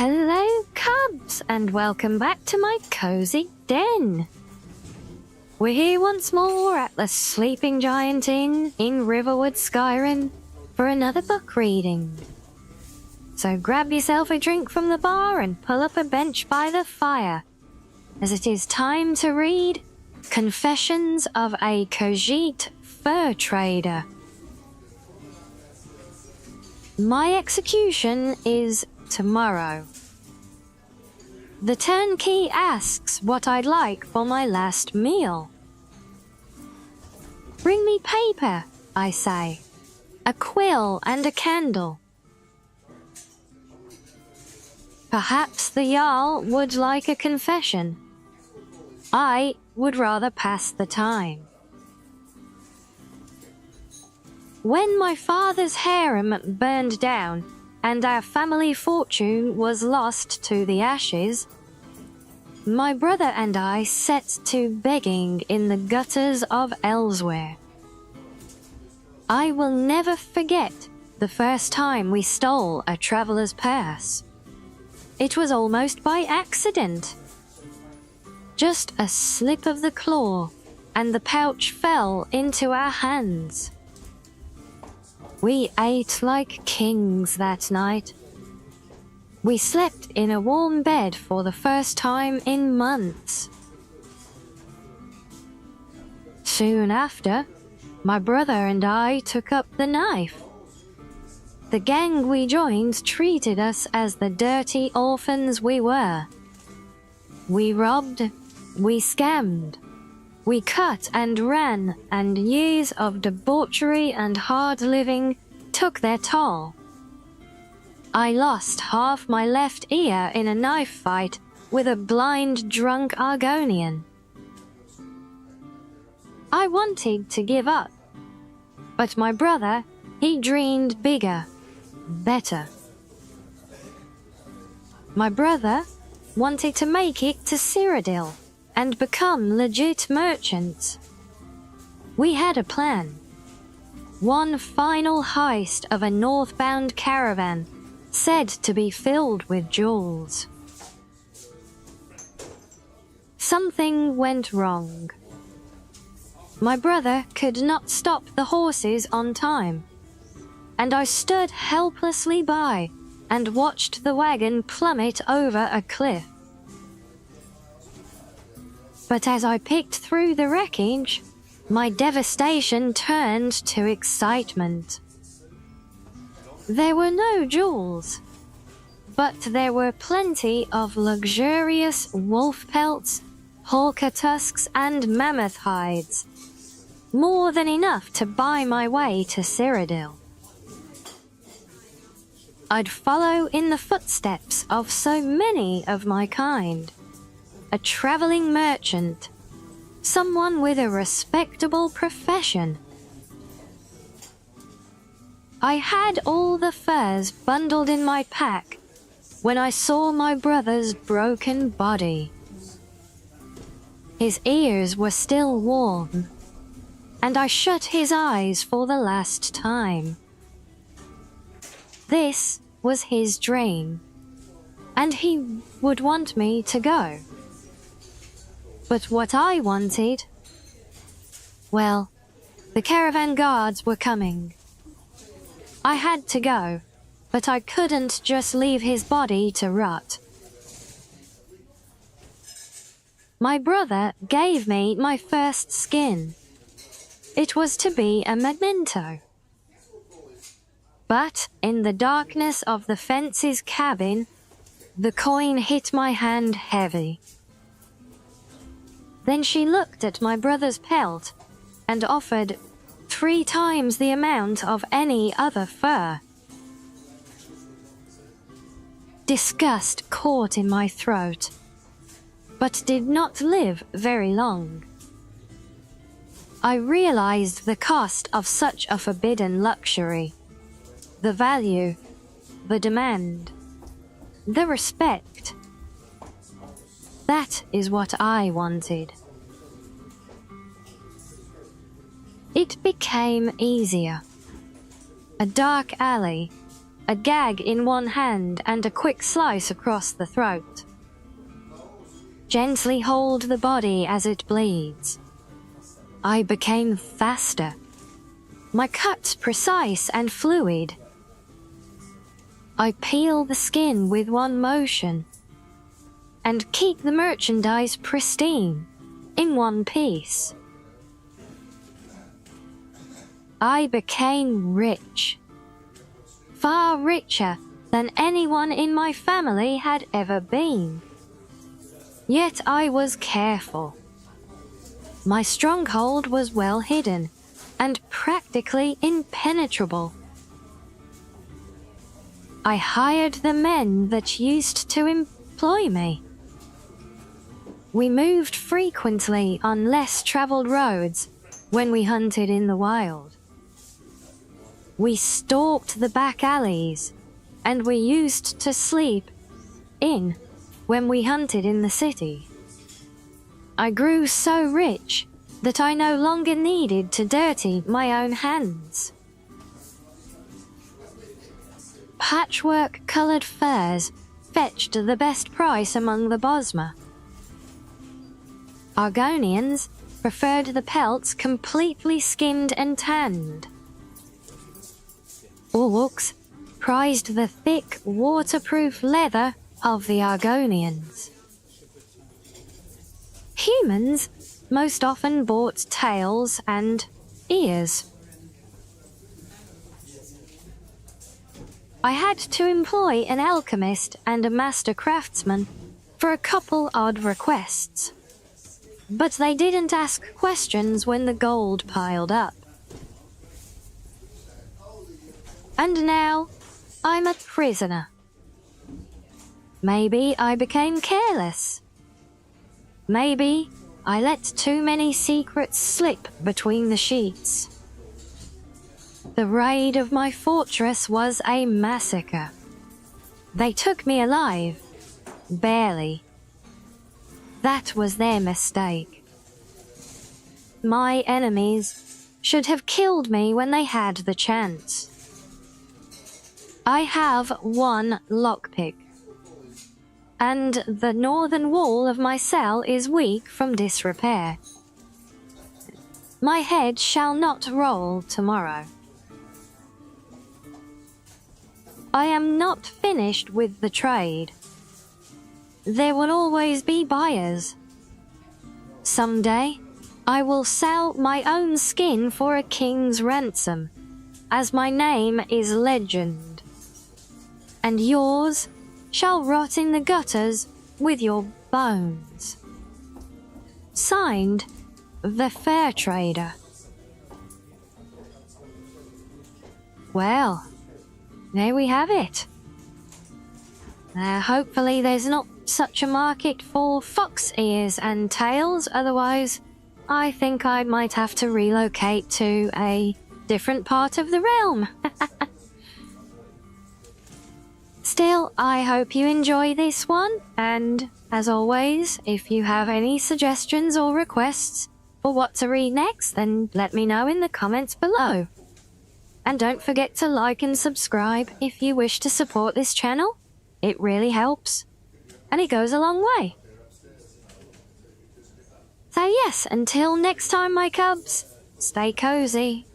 Hello, cubs, and welcome back to my cozy den. We're here once more at the Sleeping Giant Inn in Riverwood, Skyrim, for another book reading. So grab yourself a drink from the bar and pull up a bench by the fire, as it is time to read Confessions of a Khajit Fur Trader. My execution is tomorrow. The turnkey asks what I'd like for my last meal. Bring me paper, I say, a quill and a candle. Perhaps the Jarl would like a confession. I would rather pass the time. When my father's harem burned down and our family fortune was lost to the ashes, my brother and I set to begging in the gutters of elsewhere. I will never forget the first time we stole a traveller's purse. It was almost by accident. Just a slip of the claw, and the pouch fell into our hands. We ate like kings that night. We slept in a warm bed for the first time in months. Soon after, my brother and I took up the knife. The gang we joined treated us as the dirty orphans we were. We robbed, we scammed, we cut and ran, and years of debauchery and hard living took their toll. I lost half my left ear in a knife fight with a blind drunk Argonian. I wanted to give up, but my brother, he dreamed bigger, better. My brother wanted to make it to Cyrodiil and become legit merchants. We had a plan. One final heist of a northbound caravan said to be filled with jewels. Something went wrong. My brother could not stop the horses on time, and I stood helplessly by and watched the wagon plummet over a cliff. But as I picked through the wreckage, my devastation turned to excitement. There were no jewels, but there were plenty of luxurious wolf pelts, hawker tusks, and mammoth hides. More than enough to buy my way to Cyrodiil. I'd follow in the footsteps of so many of my kind. A traveling merchant, someone with a respectable profession. I had all the furs bundled in my pack when I saw my brother's broken body. His ears were still warm, and I shut his eyes for the last time. This was his dream, and he would want me to go. But what I wanted... Well, the caravan guards were coming. I had to go, but I couldn't just leave his body to rot. My brother gave me my first skin. It was to be a memento. But in the darkness of the fence's cabin, the coin hit my hand heavy. Then she looked at my brother's pelt and offered 3 times the amount of any other fur. Disgust caught in my throat, but did not live very long. I realized the cost of such a forbidden luxury, the value, the demand, the respect. That is what I wanted. It became easier. A dark alley, a gag in one hand and a quick slice across the throat. Gently hold the body as it bleeds. I became faster, my cuts precise and fluid. I peel the skin with one motion and keep the merchandise pristine in one piece. I became rich, far richer than anyone in my family had ever been. Yet I was careful. My stronghold was well hidden and practically impenetrable. I hired the men that used to employ me. We moved frequently on less traveled roads when we hunted in the wild. We stalked the back alleys, and we used to sleep in when we hunted in the city. I grew so rich that I no longer needed to dirty my own hands. Patchwork-colored furs fetched the best price among the Bosma. Argonians preferred the pelts completely skinned and tanned. Orcs prized the thick, waterproof leather of the Argonians. Humans most often bought tails and ears. I had to employ an alchemist and a master craftsman for a couple odd requests, but they didn't ask questions when the gold piled up. And now, I'm a prisoner. Maybe I became careless. Maybe I let too many secrets slip between the sheets. The raid of my fortress was a massacre. They took me alive. Barely. That was their mistake. My enemies should have killed me when they had the chance. I have one lockpick, and the northern wall of my cell is weak from disrepair. My head shall not roll tomorrow. I am not finished with the trade. There will always be buyers. Someday, I will sell my own skin for a king's ransom, as my name is legend. And yours shall rot in the gutters with your bones. Signed, the Fair Trader. Well, there we have it. Hopefully there's not such a market for fox ears and tails, otherwise I think I might have to relocate to a different part of the realm. Still, I hope you enjoy this one, and as always, if you have any suggestions or requests for what to read next, then let me know in the comments below. And don't forget to like and subscribe if you wish to support this channel. It really helps, and it goes a long way. So yes, until next time, my cubs, stay cozy.